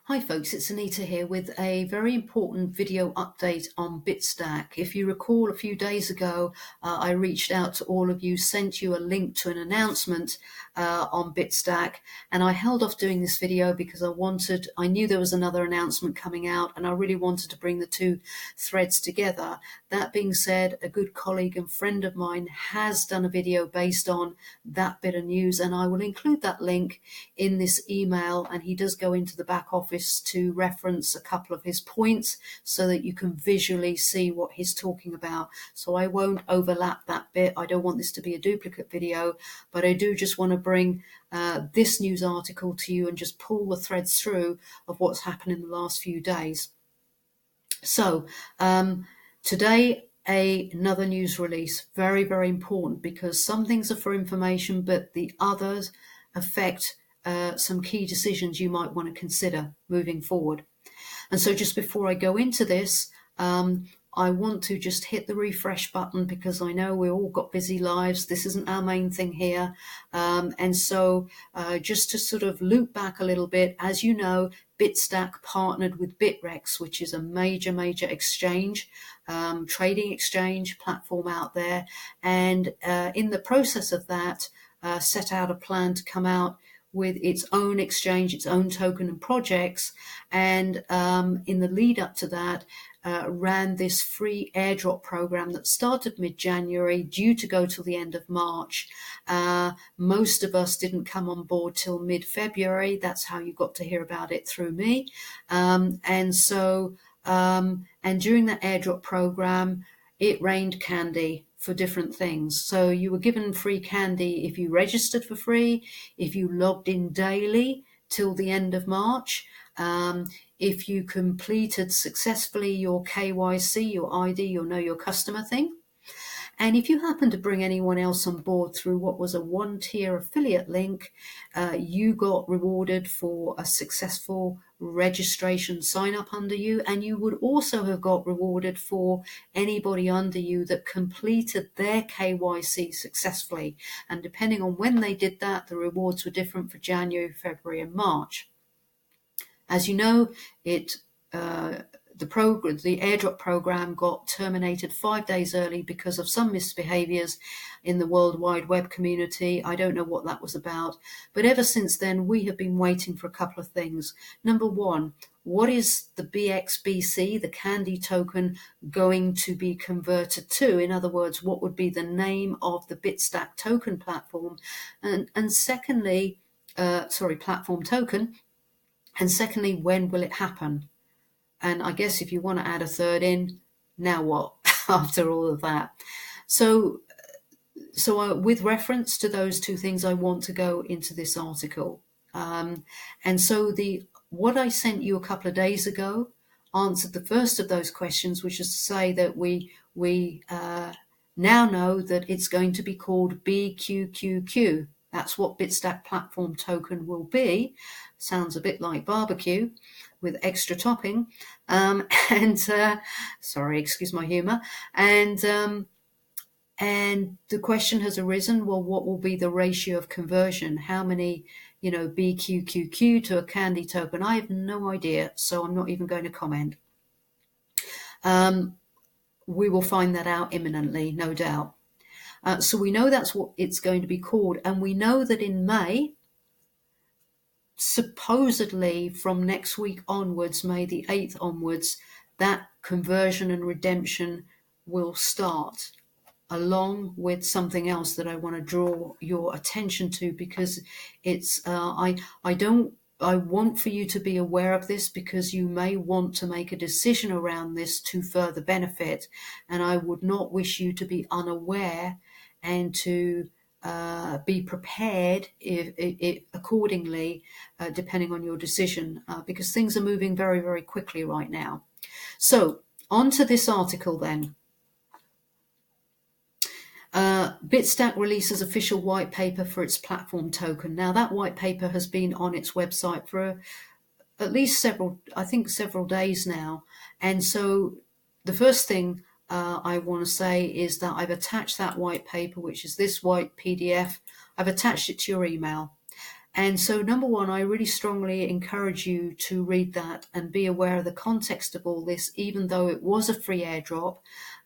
Hi folks, it's Anita here with a very important video update on Bitsdaq. If you recall, a few days ago, I reached out to all of you, sent you a link to an announcement on Bitsdaq, and I held off doing this video because I knew there was another announcement coming out, and I really wanted to bring the two threads together. That being said, a good colleague and friend of mine has done a video based on that bit of news, and I will include that link in this email, and he does go into the back office to reference a couple of his points so that you can visually see what he's talking about. So I won't overlap that bit. I don't want this to be a duplicate video, but I do just want to bring this news article to you and just pull the threads through of what's happened in the last few days. So today, another news release, very, very important, because some things are for information, but the others affect some key decisions you might want to consider moving forward. And so just before I go into this, I want to just hit the refresh button because I know we all got busy lives. This isn't our main thing here. And so just to sort of loop back a little bit, as you know, Bitsdaq partnered with Bitrex, which is a major exchange, trading exchange platform out there. And in the process of that, set out a plan to come out with its own exchange, its own token and projects, and in the lead up to that, ran this free airdrop program that started mid-January, due to go till the end of March. Most of us didn't come on board till mid-February. That's how you got to hear about it, through me. And during that airdrop program, it rained candy for different things. So you were given free candy if you registered for free, if you logged in daily till the end of March, if you completed successfully your KYC, your ID, your Know Your Customer thing. And if you happen to bring anyone else on board through what was a one-tier affiliate link, you got rewarded for a successful registration sign-up under you, and you would also have got rewarded for anybody under you that completed their KYC successfully. And depending on when they did that, the rewards were different for January, February, and March. As you know, the airdrop program got terminated 5 days early because of some misbehaviors in the World Wide Web community. I don't know what that was about, but ever since then we have been waiting for a couple of things. Number one, what is the BXBC, the Candy token, going to be converted to? In other words, what would be the name of the Bitsdaq token platform? And secondly, platform token. And secondly, when will it happen? And I guess if you want to add a third in, now what? After all of that. So with reference to those two things, I want to go into this article. And so what I sent you a couple of days ago answered the first of those questions, which is to say that we now know that it's going to be called BQQQ. That's what Bitsdaq platform token will be. Sounds a bit like barbecue with extra topping. Sorry, excuse my humor. And the question has arisen, well, what will be the ratio of conversion? How many, BQQQ to a Candy token? I have no idea, so I'm not even going to comment. We will find that out imminently, no doubt. So we know that's what it's going to be called. And we know that in May, supposedly from next week onwards, May the 8th onwards, that conversion and redemption will start, along with something else that I want to draw your attention to, because it's I want for you to be aware of this, because you may want to make a decision around this to further benefit, and I would not wish you to be unaware and to be prepared if accordingly, depending on your decision, because things are moving very, very quickly right now. So on to this article then. Bitsdaq releases official white paper for its platform token. Now that white paper has been on its website for at least several days now. And so the first thing I want to say is that I've attached that white paper, which is this white PDF. I've attached it to your email. And so, number one, I really strongly encourage you to read that and be aware of the context of all this, even though it was a free airdrop,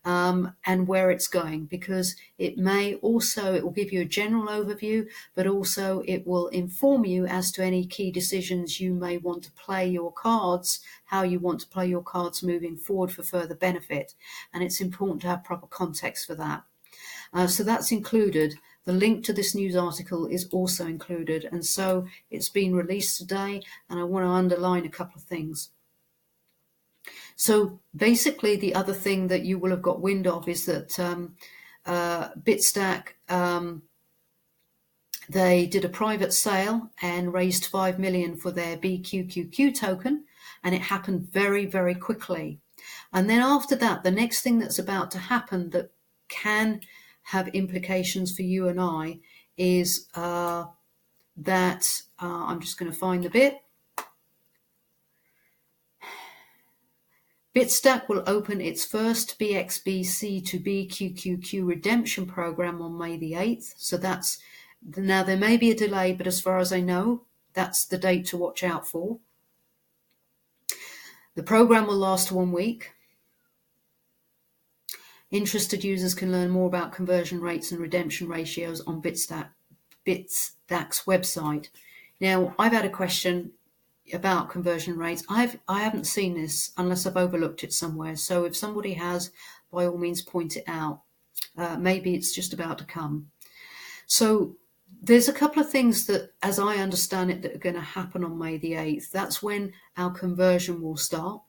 and where it's going, because it will give you a general overview, but also it will inform you as to any key decisions you may want to play your cards, how you want to play your cards moving forward for further benefit. And it's important to have proper context for that. So that's included. The link to this news article is also included. And so it's been released today, and I want to underline a couple of things. So basically, the other thing that you will have got wind of is that Bitsdaq, they did a private sale and raised 5 million for their BQQQ token, and it happened very, very quickly. And then after that, the next thing that's about to happen that can have implications for you and I is that I'm just going to find the bit. Bitsdaq will open its first BXBC to BQQQ redemption program on May the 8th. So now there may be a delay, but as far as I know, that's the date to watch out for. The program will last 1 week. Interested users can learn more about conversion rates and redemption ratios on Bitsdaq's website. Now, I've had a question about conversion rates. I haven't seen this unless I've overlooked it somewhere. So if somebody has, by all means, point it out. Maybe it's just about to come. So there's a couple of things that, as I understand it, that are going to happen on May the 8th. That's when our conversion will start.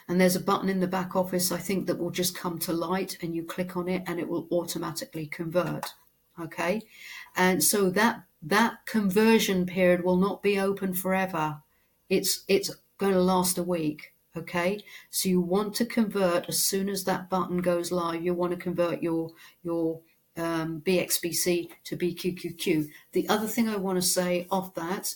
And there's a button in the back office, I think, that will just come to light, and you click on it and it will automatically convert. Okay. And so that conversion period will not be open forever. It's going to last a week. Okay. So you want to convert as soon as that button goes live. You want to convert your BXBC to BQQQ. The other thing I want to say off that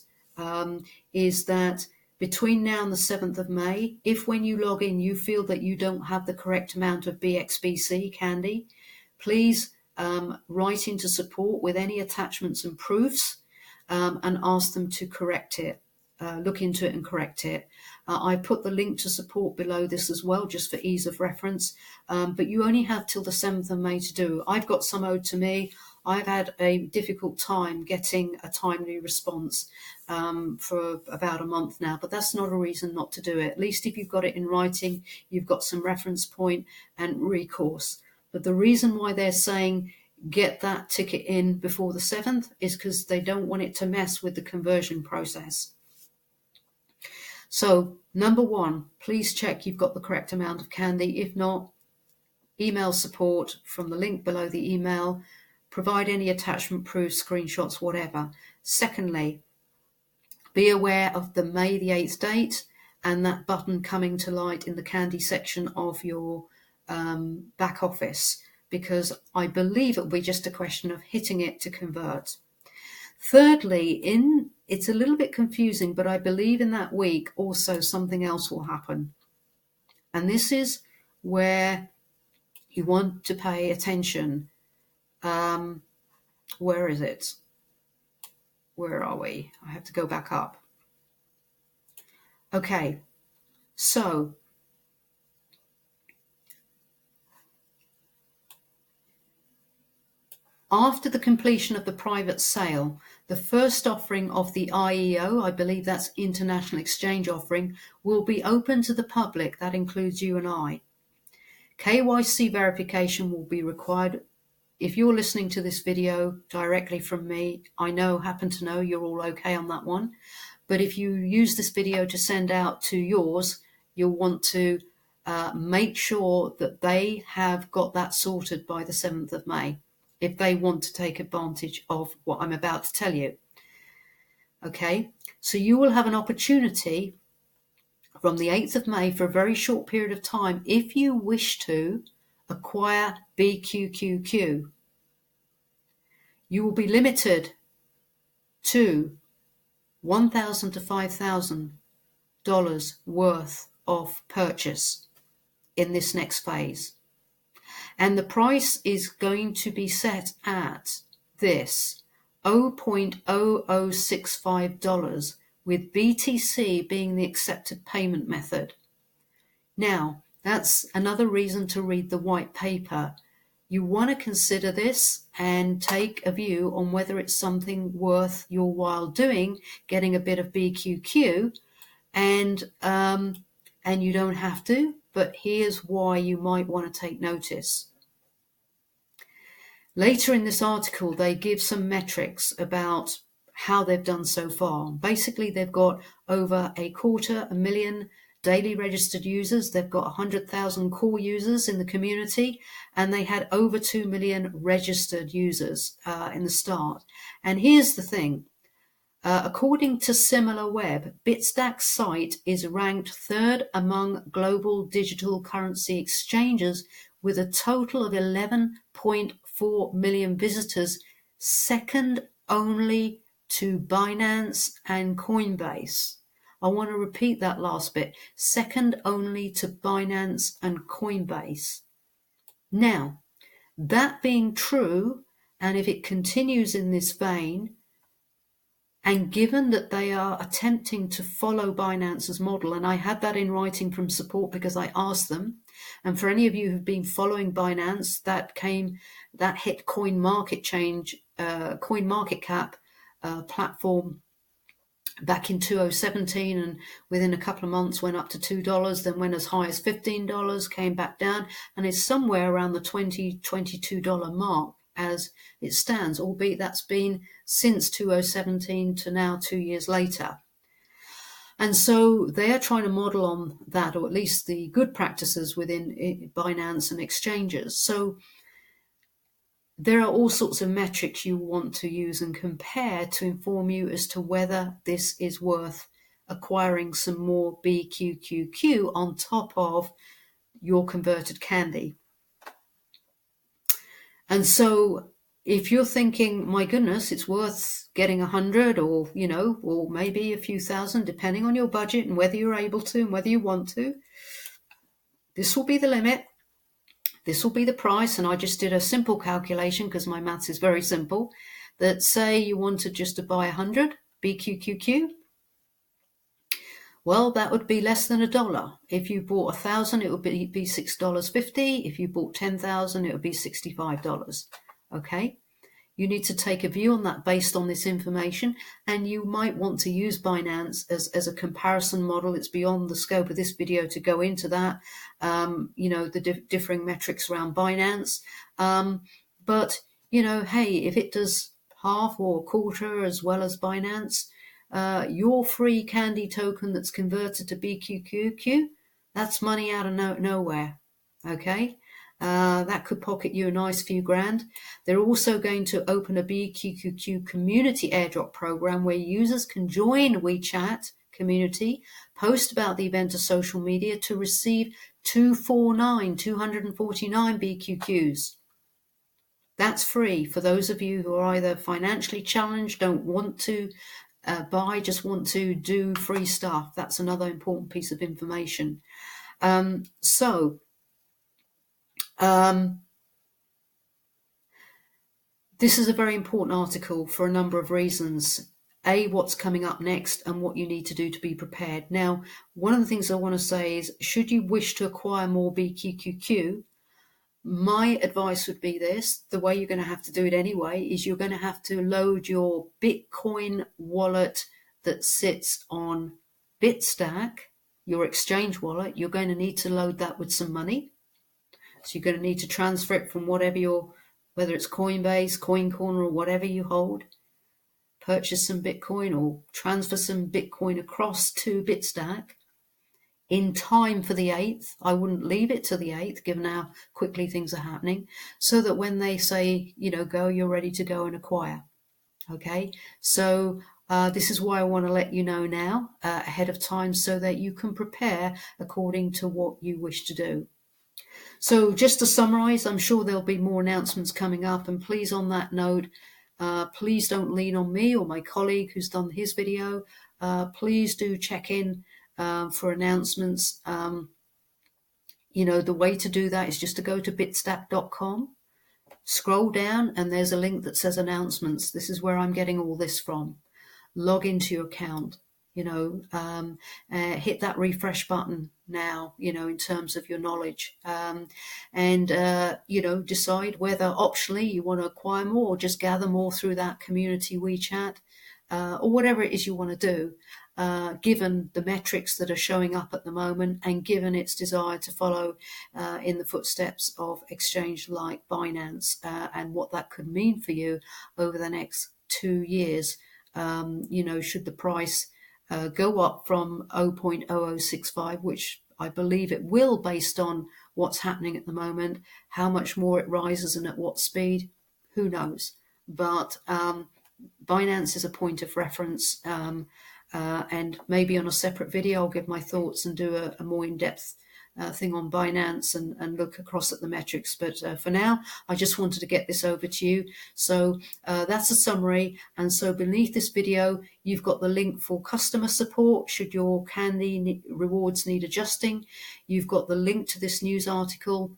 is that between now and the 7th of May, if when you log in you feel that you don't have the correct amount of BXBC candy, please write into support with any attachments and proofs and ask them to correct it. Look into it and correct it. I put the link to support below this as well, just for ease of reference. But you only have till the 7th of May to do. I've got some owed to me. I've had a difficult time getting a timely response for about a month now, but that's not a reason not to do it. At least if you've got it in writing, you've got some reference point and recourse. But the reason why they're saying get that ticket in before the 7th is because they don't want it to mess with the conversion process. So, number one, please check you've got the correct amount of candy. If not, email support from the link below the email. Provide any attachment proofs, screenshots, whatever. Secondly, be aware of the May the 8th date and that button coming to light in the candy section of your back office, because I believe it'll be just a question of hitting it to convert. Thirdly, it's a little bit confusing, but I believe in that week also something else will happen. And this is where you want to pay attention. Where is it? Where are we? I have to go back up. Okay, so after the completion of the private sale, the first offering of the IEO, I believe that's International Exchange Offering, will be open to the public. That includes you and I. KYC verification will be required. If you're listening to this video directly from me, happen to know you're all okay on that one. But if you use this video to send out to yours, you'll want to make sure that they have got that sorted by the 7th of May, if they want to take advantage of what I'm about to tell you. Okay, so you will have an opportunity from the 8th of May for a very short period of time, if you wish to acquire BQQQ. You will be limited to $1,000 to $5,000 worth of purchase in this next phase. And the price is going to be set at this. $0.0065, with BTC being the accepted payment method. Now, that's another reason to read the white paper. You want to consider this and take a view on whether it's something worth your while doing, getting a bit of BQQ, and you don't have to, but here's why you might want to take notice. Later in this article, they give some metrics about how they've done so far. Basically, they've got over 250,000 daily registered users. They've got 100,000 core users in the community, and they had over 2 million registered users in the start. And here's the thing. According to SimilarWeb, Bitsdaq's site is ranked 3rd among global digital currency exchanges with a total of 11.4 million visitors, second only to Binance and Coinbase. I want to repeat that last bit. Second only to Binance and Coinbase. Now, that being true, and if it continues in this vein, and given that they are attempting to follow Binance's model, and I had that in writing from support because I asked them, and for any of you who've been following Binance, that hit CoinMarketCap platform back in 2017, and within a couple of months went up to $2, then went as high as $15, came back down, and is somewhere around the $22 mark as it stands, albeit that's been since 2017 to now 2 years later. And so they are trying to model on that, or at least the good practices within Binance and exchanges. So there are all sorts of metrics you want to use and compare to inform you as to whether this is worth acquiring some more BQQQ on top of your converted candy. And so if you're thinking, my goodness, it's worth getting 100 or, or maybe a few thousand, depending on your budget and whether you're able to and whether you want to, this will be the limit. This will be the price. And I just did a simple calculation because my maths is very simple, that say you wanted just to buy 100 BQQQ. Well, that would be less than $1. If you bought 1,000, it would be $6.50. If you bought 10,000, it would be $65. Okay? You need to take a view on that based on this information, and you might want to use Binance as a comparison model. It's beyond the scope of this video to go into that, the differing metrics around Binance. But, hey, if it does half or a quarter as well as Binance, your free candy token that's converted to BQQQ, that's money out of nowhere, okay? That could pocket you a nice few grand. They're also going to open a BQQQ community airdrop program where users can join WeChat community, post about the event to social media to receive 249 BQQs. That's free for those of you who are either financially challenged, don't want to buy, just want to do free stuff. That's another important piece of information. This is a very important article for a number of reasons. A, what's coming up next and what you need to do to be prepared. Now, one of the things I want to say is, should you wish to acquire more BQQQ, my advice would be this: the way you're going to have to do it anyway is you're going to have to load your Bitcoin wallet that sits on Bitsdaq, your exchange wallet. You're going to need to load that with some money. So you're going to need to transfer it from whether it's Coinbase, CoinCorner, or whatever you hold, purchase some Bitcoin or transfer some Bitcoin across to Bitsdaq in time for the 8th. I wouldn't leave it to the 8th, given how quickly things are happening, so that when they say, go, you're ready to go and acquire. Okay, so this is why I want to let you know now ahead of time so that you can prepare according to what you wish to do. So just to summarize, I'm sure there'll be more announcements coming up, and please, on that note, please don't lean on me or my colleague who's done his video. Please do check in for announcements. The way to do that is just to go to bitsdaq.com, Scroll down and there's a link that says announcements. This is where I'm getting all this from. Log into your account, hit that refresh button now, in terms of your knowledge, and decide whether optionally you want to acquire more or just gather more through that community WeChat, or whatever it is you want to do, given the metrics that are showing up at the moment and given its desire to follow in the footsteps of exchange like Binance, and what that could mean for you over the next 2 years. Should the price go up from 0.0065, which I believe it will based on what's happening at the moment, how much more it rises and at what speed, who knows. But Binance is a point of reference, and maybe on a separate video I'll give my thoughts and do a more in-depth thing on Binance and look across at the metrics. But for now, I just wanted to get this over to you. So that's a summary. And so beneath this video, you've got the link for customer support should your candy rewards need adjusting. You've got the link to this news article.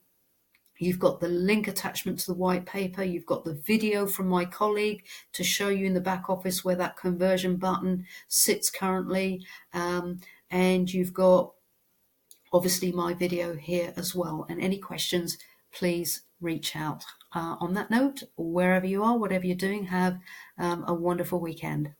You've got the link attachment to the white paper. You've got the video from my colleague to show you in the back office where that conversion button sits currently. And you've got obviously my video here as well. And any questions, please reach out. On that note, wherever you are, whatever you're doing, have a wonderful weekend.